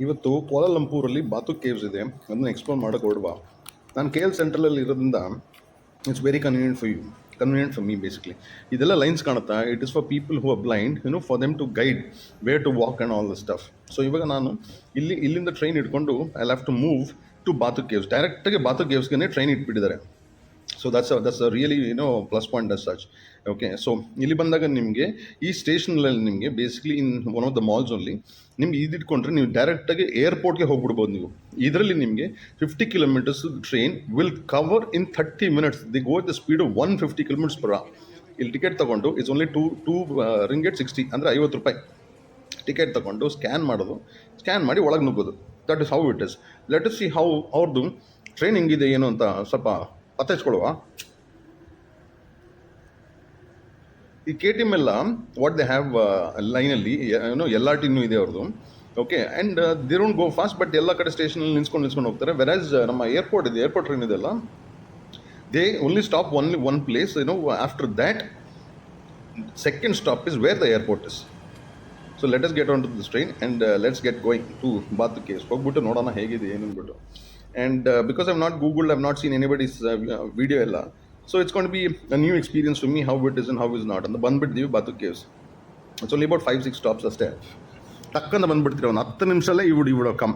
ಇವತ್ತು ಕೋಲಾಲಂಪೂರಲ್ಲಿ ಬಾತು ಕೇವ್ಸ್ ಇದೆ, ಅದನ್ನ ಎಕ್ಸ್ಪ್ಲೋರ್ ಮಾಡೋಕೆ ಹೊರಡುವ. ನಾನು KL ಸೆಂಟ್ರಲಲ್ಲಿ ಇರೋದ್ರಿಂದ it's very convenient for me basically. ಇದೆಲ್ಲ ಲೈನ್ಸ್ ಕಾಣುತ್ತಾ, it is for people who are blind, for them to guide where to walk and all the stuff. So ಇವಾಗ ನಾನು ಇಲ್ಲಿಂದ ಟ್ರೈನ್ ಇಟ್ಕೊಂಡು I have to move to Batu caves. ಡೈರೆಕ್ಟಾಗಿ Batu ಕೇವ್ಸ್ಗೆ train ಇಟ್ಬಿಟ್ಟಿದ್ದಾರೆ. So that's really plus point as such. Okay, so ಇಲ್ಲಿ ಬಂದಾಗ ನಿಮಗೆ ಈ ಸ್ಟೇಷನಲ್ಲಿ ನಿಮಗೆ basically in one of the malls only ನಿಮ್ಗೆ ಇದಿಟ್ಕೊಂಡ್ರೆ ನೀವು ಡೈರೆಕ್ಟಾಗಿ ಏರ್ಪೋರ್ಟ್ಗೆ ಹೋಗ್ಬಿಡ್ಬೋದು. ನೀವು ಇದರಲ್ಲಿ ನಿಮಗೆ 50 kilometres train will cover in 30 minutes. The go the speed 150 km/h. ಇಲ್ಲಿ ಟಿಕೆಟ್ ತೊಗೊಂಡು ಇಟ್ಸ್ ಓನ್ಲಿ ಟೂ ರಿಂಗೆಟ್ 60, ಅಂದರೆ 50 ರೂಪಾಯಿ ಟಿಕೆಟ್ ತೊಗೊಂಡು ಸ್ಕ್ಯಾನ್ ಮಾಡಿ ಒಳಗೆ ನುಗ್ಗೋದು. That is how it is. Let us see how ಅವ್ರದ್ದು ಟ್ರೈನ್ ಹೆಂಗಿದೆ ಏನು ಅಂತ ಸ್ವಲ್ಪ ಪತ್ತಾಯಿಸ್ಕೊಳ್ಳುವ. ಈ KTM ಎಲ್ಲ ವಾಟ್ ದೇ ಹ್ಯಾವ್ ಲೈನಲ್ಲಿ LRT ಇದೆ ಅವ್ರದ್ದು. Okay, and they don't go fast, but ಎಲ್ಲ ಕಡೆ ಸ್ಟೇಷನಲ್ಲಿ ನಿಲ್ಸ್ಕೊಂಡು ಹೋಗ್ತಾರೆ. ವೆರಾಸ್ ನಮ್ಮ ಏರ್ಪೋರ್ಟ್ ಟ್ರೈನ್ ಇದೆಲ್ಲ, they only stop one place. After that second stop is where the airport is. So let us get on to this train and let's get going to Batu caves. ಹೋಗ್ಬಿಟ್ಟು ನೋಡೋಣ ಹೇಗಿದೆ ಏನು ಅಂದ್ಬಿಟ್ಟು. And because I've not googled, I've not seen anybody's video ಎಲ್ಲ, so it's gonna be a new experience to me how it is and how is not ಅಂತ. ಬಂದುಬಿಡ್ತೀವಿ Batu caves. It's only about 5-6 stops ಅಷ್ಟೇ. ಟಕ್ಕಂತ ಬಂದುಬಿಡ್ತೀವಿ, ಒಂದು 10 ನಿಮಿಷಲ್ಲೇ ಇವುಡು come.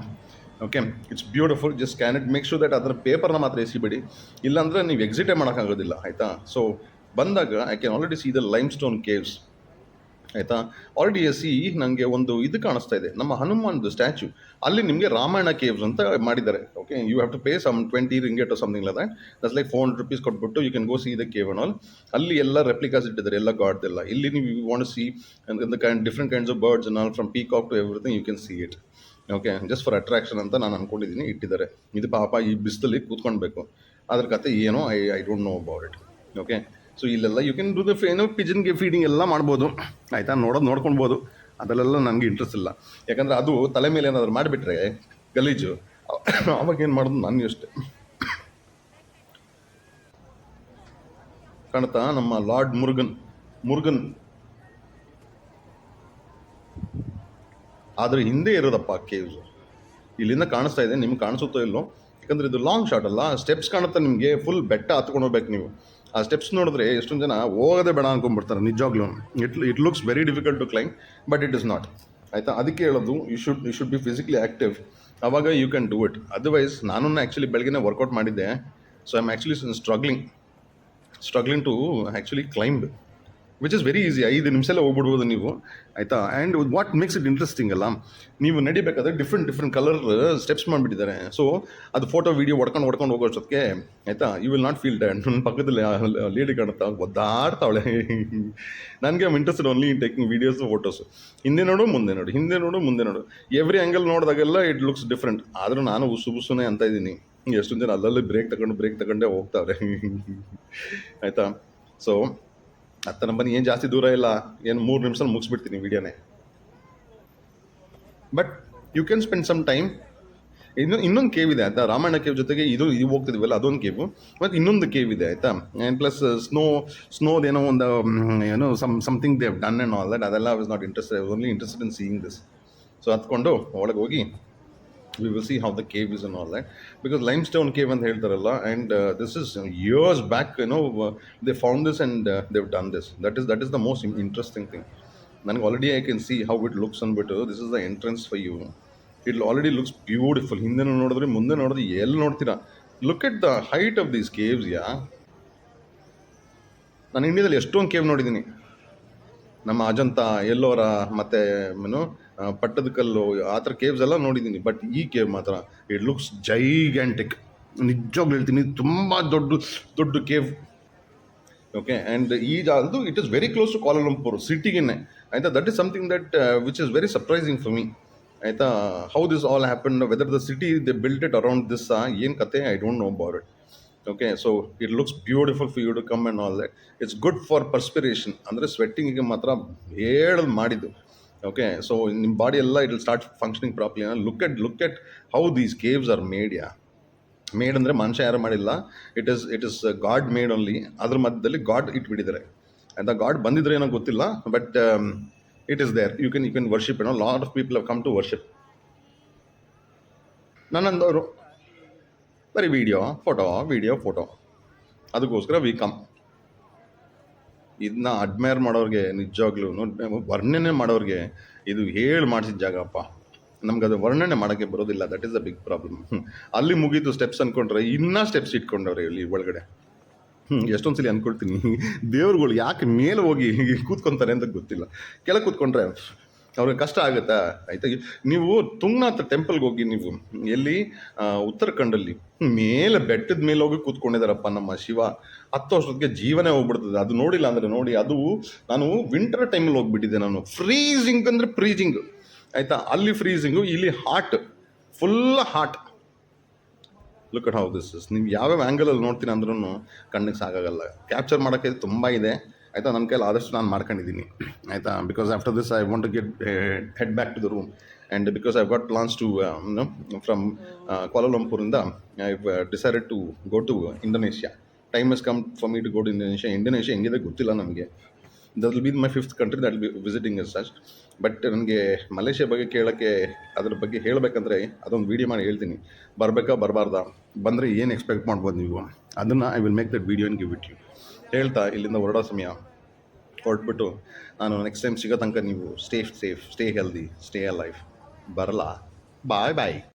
Okay, it's beautiful. Just scan it, make sure that ಅದರ ಪೇಪರ್ನ ಮಾತ್ರ ಎಸಿಬೇಡಿ, ಇಲ್ಲಾಂದರೆ ನೀವು ಎಕ್ಸಿಟೇ ಮಾಡೋಕ್ಕಾಗೋದಿಲ್ಲ, ಆಯಿತಾ. ಸೊ ಬಂದಾಗ I can already C the lime stone caves, ಆಯಿತಾ. ಆಲ್ರೆಡಿ ನನಗೆ ಒಂದು ಇದು ಕಾಣಿಸ್ತಾ ಇದೆ, ನಮ್ಮ ಹನುಮಾನ್ದು ಸ್ಟ್ಯಾಚ್ಯೂ. ಅಲ್ಲಿ ನಿಮಗೆ ರಾಮಾಯಣ ಕೇವ್ಸ್ ಅಂತ ಮಾಡಿದ್ದಾರೆ. Okay, you have to pay some 20 ringgit or something like that. That's like 400 rupees ಕೊಟ್ಬಿಟ್ಟು you can go see the cave and all. ಅಲ್ಲಿ ಎಲ್ಲ ರೆಪ್ಲಿಕಾಸ್ ಇಟ್ಟಿದ್ದಾರೆ, ಎಲ್ಲ ಗಾಡ್ದೆಲ್ಲ. ಇಲ್ಲಿ ನೀವು want see different kinds of birds and all, from peacock to everything you can see it. Okay, just for attraction ಅಂತ ನಾನು ಅಂದ್ಕೊಂಡಿದ್ದೀನಿ, ಇಟ್ಟಿದ್ದಾರೆ. ಇದು ಪಾಪ ಈ ಬಿಸಿಲಲ್ಲಿ ಕೂತ್ಕೊಳ್ಬೇಕು, ಅದ್ರ ಕತೆ ಏನೋ I don't know about it. Okay, so ಇಲ್ಲೆಲ್ಲ ಯು ಕ್ಯಾನ್ ಡೂ ದ ಪಿಜನ್ಗೆ ಫೀಡಿಂಗ್ ಎಲ್ಲ ಮಾಡ್ಬೋದು, ಆಯಿತಾ. ನೋಡ್ಕೊಳ್ಬೋದು. ಅದರಲ್ಲೆಲ್ಲ ನನಗೆ ಇಂಟ್ರೆಸ್ಟ್ ಇಲ್ಲ, ಯಾಕಂದರೆ ಅದು ತಲೆ ಮೇಲೆ ಏನಾದರೂ ಮಾಡಿಬಿಟ್ರೆ ಗಲೀಜು, ಅವಾಗ ಏನು ಮಾಡೋದು ನಾನು ಯೋಚನೆ. ಕಾಣುತ್ತಾ ನಮ್ಮ ಲಾರ್ಡ್ ಮುರುಗನ್ ಆದರೆ ಹಿಂದೆ ಇರೋದಪ್ಪ ಕೇವ್ಸ್. ಇಲ್ಲಿಂದ ಕಾಣಿಸ್ತಾ ಇದೆ, ನಿಮ್ಗೆ ಕಾಣಿಸುತ್ತೋ ಇಲ್ಲೋ, ಯಾಕಂದರೆ ಇದು ಲಾಂಗ್ ಶಾಟ್ ಅಲ್ಲ. ಸ್ಟೆಪ್ಸ್ ಕಾಣುತ್ತಾ ನಿಮಗೆ, ಫುಲ್ ಬೆಟ್ಟ ಹತ್ಕೊಂಡು ಹೋಗ್ಬೇಕು ನೀವು. ಆ ಸ್ಟೆಪ್ಸ್ ನೋಡಿದ್ರೆ ಎಷ್ಟೊಂದು ಜನ ಹೋಗೋದೇ ಬೇಡ ಅಂದ್ಕೊಂಡ್ಬಿಡ್ತಾರೆ ನಿಜವಾಗ್ಲೂ. It looks very difficult to climb, but it is not, ಆಯಿತಾ. ಅದಕ್ಕೆ ಹೇಳೋದು, you should be physically active, ಆವಾಗ you can do it. Otherwise ನಾನು ಆ್ಯಕ್ಚುಲಿ ಬೆಳಗ್ಗೆ ವರ್ಕೌಟ್ ಮಾಡಿದ್ದೆ, so I am actually struggling to actually climb, which is very easy. 5 ನಿಮಿಷಲ್ಲೇ ಹೋಗ್ಬಿಡ್ಬೋದು ನೀವು, ಆಯಿತಾ. And what makes it interesting ಅಲ್ಲ, ನೀವು ನಡಿಬೇಕಾದ್ರೆ ಡಿಫ್ರೆಂಟ್ ಕಲರ್ ಸ್ಟೆಪ್ಸ್ ಮಾಡಿಬಿಟ್ಟಿದ್ದಾರೆ. ಸೊ ಅದು ಫೋಟೋ ವೀಡಿಯೋ ಹೊಡ್ಕೊಂಡು ಹೋಗೋಷ್ಟೊತ್ತಿಗೆ, ಆಯಿತಾ, you will not feel dad. ನನ್ನ ಪಕ್ಕದಲ್ಲಿ ಲೇಡಿ ಕಾಣುತ್ತಾ ಒದ್ದಾಡ್ತಾವಳೆ. ನನಗೆ I'm interested only in taking videos, photos. ಹಿಂದೆ ನೋಡು ಮುಂದೆ ನೋಡು, ಎವ್ರಿ ಆ್ಯಂಗಲ್ ನೋಡಿದಾಗೆಲ್ಲ ಇಟ್ ಲುಕ್ಸ್ ಡಿಫ್ರೆಂಟ್. ಆದರೂ ನಾನು ಉಸುನೆ ಅಂತ ಇದ್ದೀನಿ. ಎಷ್ಟೊಂದು ಜನ ಅಲ್ಲಲ್ಲಿ ಬ್ರೇಕ್ ತಗೊಂಡೇ ಹೋಗ್ತಾವ್ರೆ, ಆಯಿತಾ. ಸೊ ಹತ್ತ ನಂಬರ್ ಏನು ಜಾಸ್ತಿ ದೂರ ಇಲ್ಲ, ಏನು 3 ನಿಮಿಷದಲ್ಲಿ ಮುಗಿಸ್ಬಿಡ್ತೀನಿ ವೀಡಿಯೋನೇ. But you can spend some time. ಇನ್ನೊಂದು ಕೇವ್ ಇದೆ, ಆಯಿತಾ. ರಾಮಾಯಣ ಕೇವ್ ಜೊತೆಗೆ ಇದು ಹೋಗ್ತಿದ್ವಲ್ಲ, ಅದೊಂದು ಕೇವು, ಮತ್ತು ಇನ್ನೊಂದು ಕೇವ್ ಇದೆ, ಆಯಿತಾ. ಆ್ಯಂಡ್ ಪ್ಲಸ್ ಸ್ನೋದೇನೋ ಒಂದು something they have done and all that. ಅದೆಲ್ಲ I was not interested, I was only interested in seeing this. So ಹತ್ಕೊಂಡು ಒಳಗೆ ಹೋಗಿ we will see how the cave is and all that, because limestone cave ಅಂತ ಹೇಳ್ತಾರಲ್ಲ, and this is years back, they found this and they've done this. That is the most interesting thing. ನನಗೆ already I can see how it looks ಅಂದ್ಬಿಟ್ಟು. This is the entrance for you. It already looks beautiful. ಹಿಂದೆ ನೋಡಿದ್ರೆ ಮುಂದೆ ನೋಡಿದ್ರೆ ಎಲ್ಲಿ ನೋಡ್ತೀರಾ. Look at the height of these caves. ನಾನು ಇಂಡಿಯಾದಲ್ಲಿ ಎಷ್ಟೊಂದು ಕೇವ್ ನೋಡಿದ್ದೀನಿ, ನಮ್ಮ ಅಜಂತ, ಎಲ್ಲೋರ, ಮತ್ತು ಪಟ್ಟದಕಲ್ಲು, ಆ ಥರ ಕೇವ್ಸ್ ಎಲ್ಲ ನೋಡಿದ್ದೀನಿ. ಬಟ್ ಈ ಕೇವ್ ಮಾತ್ರ ಇಟ್ ಲುಕ್ಸ್ ಜೈಗ್ಯಾಂಟಿಕ್. ನಿಜವಾಗ್ಲೂ ಹೇಳ್ತೀನಿ, ತುಂಬ ದೊಡ್ಡ ಕೇವ್. ಓಕೆ, ಆ್ಯಂಡ್ ಅದು it is very close to Kuala Lumpur ಸಿಟಿಗೇನೆ, ಆಯಿತಾ. That is something that which is very surprising for me, ಆಯಿತಾ. How this all happen, whether the city they built it around this, ಏನು ಕತೆ I don't know about it. Okay, so it looks beautiful for you to come and all that. It's good for perspiration, ಅಂದರೆ ಸ್ವೆಟ್ಟಿಂಗಿಗೆ ಮಾತ್ರ ಹೇಳೋದು ಮಾಡಿದ್ದು. Okay, so ನಿಮ್ಮ body ಎಲ್ಲ it will start functioning properly. Look at how these caves are made. Made ಅಂದರೆ ಮನುಷ್ಯ ಯಾರು ಮಾಡಿಲ್ಲ, it is god made only. ಅದ್ರ ಮಧ್ಯದಲ್ಲಿ ಗಾಡ್ ಇಟ್ಬಿಟ್ಟಿದ್ದಾರೆ, ಆಯಿತಾ. ಗಾಡ್ ಬಂದಿದ್ರೆ ಏನೋ ಗೊತ್ತಿಲ್ಲ, but it is there. You can worship. Lot of people have come to worship. ನನ್ನಂದವರು ಬರೀ ವಿಡಿಯೋ ಫೋಟೋ ಅದಕ್ಕೋಸ್ಕರ ವಿ ಕಮ್. ಇದನ್ನ ಅಡ್ಮೈರ್ ಮಾಡೋರಿಗೆ ನಿಜವಾಗ್ಲೂ ವರ್ಣನೆ ಮಾಡೋರಿಗೆ ಇದು ಹೇಳಿ ಮಾಡಿಸಿದ ಜಾಗಪ್ಪ. ನಮ್ಗೆ ಅದು ವರ್ಣನೆ ಮಾಡೋಕ್ಕೆ ಬರೋದಿಲ್ಲ. That is the big problem. ಅಲ್ಲಿ ಮುಗೀತು ಸ್ಟೆಪ್ಸ್ ಅಂದ್ಕೊಂಡ್ರೆ ಇನ್ನೂ ಸ್ಟೆಪ್ಸ್ ಇಟ್ಕೊಂಡವ್ರೆ ಇಲ್ಲಿ ಒಳಗಡೆ. ಎಷ್ಟೊಂದು ಸಲ ಅಂದ್ಕೊಳ್ತೀನಿ, ದೇವ್ರುಗಳು ಯಾಕೆ ಮೇಲೆ ಹೋಗಿ ಕೂತ್ಕೊತಾರೆ ಅಂತ ಗೊತ್ತಿಲ್ಲ. ಕೆಳಗೆ ಕೂತ್ಕೊಂಡ್ರೆ ಅವ್ರಿಗೆ ಕಷ್ಟ ಆಗುತ್ತಾ? ಆಯ್ತಾ, ನೀವು ತುಂಗನಾಥ ಟೆಂಪಲ್ಗೆ ಹೋಗಿ, ನೀವು ಎಲ್ಲಿ ಉತ್ತರಾಖಂಡಲ್ಲಿ ಮೇಲೆ ಬೆಟ್ಟದ ಮೇಲೆ ಹೋಗಿ ಕೂತ್ಕೊಂಡಿದ್ದಾರಪ್ಪ ನಮ್ಮ ಶಿವ. 10 ವರ್ಷಕ್ಕೆ ಜೀವನೇ ಹೋಗ್ಬಿಡ್ತದೆ. ಅದು ನೋಡಿಲ್ಲ ಅಂದರೆ ನೋಡಿ. ಅದು ನಾನು ವಿಂಟರ್ ಟೈಮಲ್ಲಿ ಹೋಗ್ಬಿಟ್ಟಿದ್ದೆ. ನಾನು ಫ್ರೀಸಿಂಗ್ ಅಂದರೆ ಫ್ರೀಜಿಂಗ್, ಆಯಿತಾ. ಅಲ್ಲಿ ಫ್ರೀಸಿಂಗು, ಇಲ್ಲಿ hot, full hot. Look at how this is. ನೀವು ಯಾವ್ಯಾವ ಆ್ಯಂಗಲಲ್ಲಿ ನೋಡ್ತೀನಿ ಅಂದ್ರೂ ಕಣ್ಣಿಗೆ ಸಾಕಾಗಲ್ಲ. ಕ್ಯಾಪ್ಚರ್ ಮಾಡೋಕ್ಕೆ ತುಂಬ ಇದೆ, ಆಯಿತಾ. ನನ್ನ ಕೈಲಿ ಆದಷ್ಟು ನಾನು ಮಾಡ್ಕೊಂಡಿದ್ದೀನಿ, ಆಯಿತಾ. Because after this I want to get head back to the room. And because I got plans to from ಕ್ವಾಲಾಲಂಪುರಿಂದ I decided to go to Indonesia. Time has come for me to go to Indonesia. Indonesia ಹೆಂಗಿದೆ ಗೊತ್ತಿಲ್ಲ ನಮಗೆ. That will be my 5th country that will be visiting as such. ಬಟ್ ನನಗೆ Malaysia ಬಗ್ಗೆ ಕೇಳೋಕ್ಕೆ, ಅದ್ರ ಬಗ್ಗೆ ಹೇಳಬೇಕಂದ್ರೆ ಅದೊಂದು ವೀಡಿಯೋ ಮಾಡಿ ಹೇಳ್ತೀನಿ. ಬರಬೇಕಾ ಬರಬಾರ್ದಾ, ಬಂದರೆ ಏನು ಎಕ್ಸ್ಪೆಕ್ಟ್ ಮಾಡ್ಬೋದು ನೀವು, ಅದನ್ನು I will make that video and give it you. ಹೇಳ್ತಾ ಇಲ್ಲಿಂದ ಹೊರಡೋ ಸಮಯ ಹೊರಟ್ಬಿಟ್ಟು ನಾನು ನೆಕ್ಸ್ಟ್ ಟೈಮ್ ಸಿಗೋ ತನಕ ನೀವು stay safe, stay healthy, stay a life. ಬರಲ್ಲ. ಬಾಯ್ ಬಾಯ್.